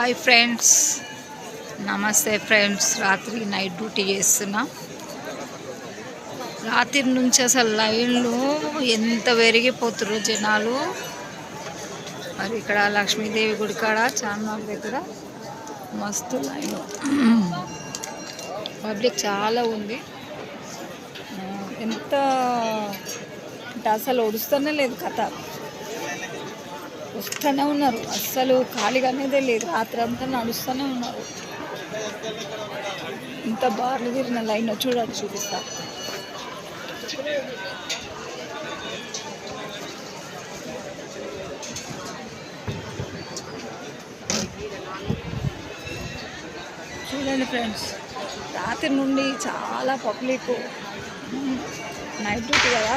Hi friends, నమస్తే friends. రాత్రి night duty చేస్తున్నా. రాత్రి నుంచి అసలు లైన్లు ఎంత పెరిగిపోతున్నారు జనాలు. మరి ఇక్కడ లక్ష్మీదేవి గుడి కాడ చార్మినార్ దగ్గర మస్తు లైన్, పబ్లిక్ చాలా ఉంది. ఎంత అంటే అసలు ఒడుస్తూనే లేదు, కథ వస్తూనే ఉన్నారు. అస్సలు ఖాళీగా అనేదే లేదు. రాత్రి అంతా నడుస్తూనే ఉన్నారు. ఇంత బార్లు తిరిగిన లైన్ చూపిస్తా. చూడండి ఫ్రెండ్స్, రాత్రి నుండి చాలా పబ్లిక్. నైట్ డ్యూటీ కదా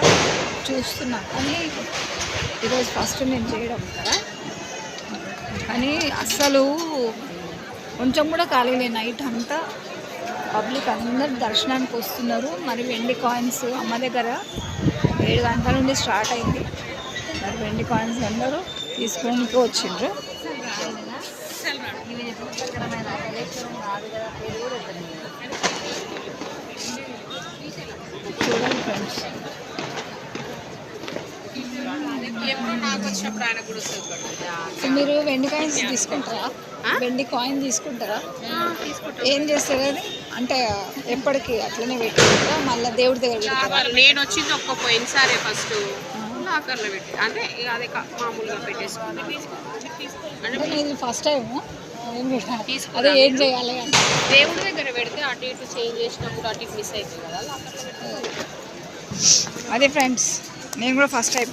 చూస్తున్నా, కానీ ఈరోజు ఫస్ట్ నేను చేయడం కదా, కానీ అస్సలు కొంచెం కూడా ఖాళీ లేదు. నైట్ అంతా పబ్లిక్ అందరు దర్శనానికి వస్తున్నారు. మరి వెండి కాయిన్స్ అమ్మ దగ్గర 7 గంటల నుండి స్టార్ట్ అయింది. మరి వెండి కాయిన్స్ అందరూ తీసుకోనికి వచ్చిండ్రు. చూడండి ఫ్రెండ్స్, మీరు వెండి కాయిన్స్ తీసుకుంటారా? వెండి కాయిన్ తీసుకుంటారా? ఏం చేస్తారు అది? అంటే ఎప్పటికీ అట్లనే పెట్టుకుంటారా? మళ్ళీ దేవుడి దగ్గర పెడతారా? నేను వచ్చింది ఒక్క పోయినసారి ఫస్ట్ లాకర్లో పెట్టి, అంటే అదే మామూలుగా పెట్టేసుకుంటాను. అంటే నేను ఫస్ట్ టైం అదే ఏం చేయాలి అంటే దేవుడి దగ్గర పెడితే అటు ఇటు చేంజ్ చేసినప్పుడు అటు ఇటు మిస్ అవుతుంది కదా లాకర్లో పెట్టి. అదే ఫ్రెండ్స్, నేను కూడా ఫస్ట్ టైం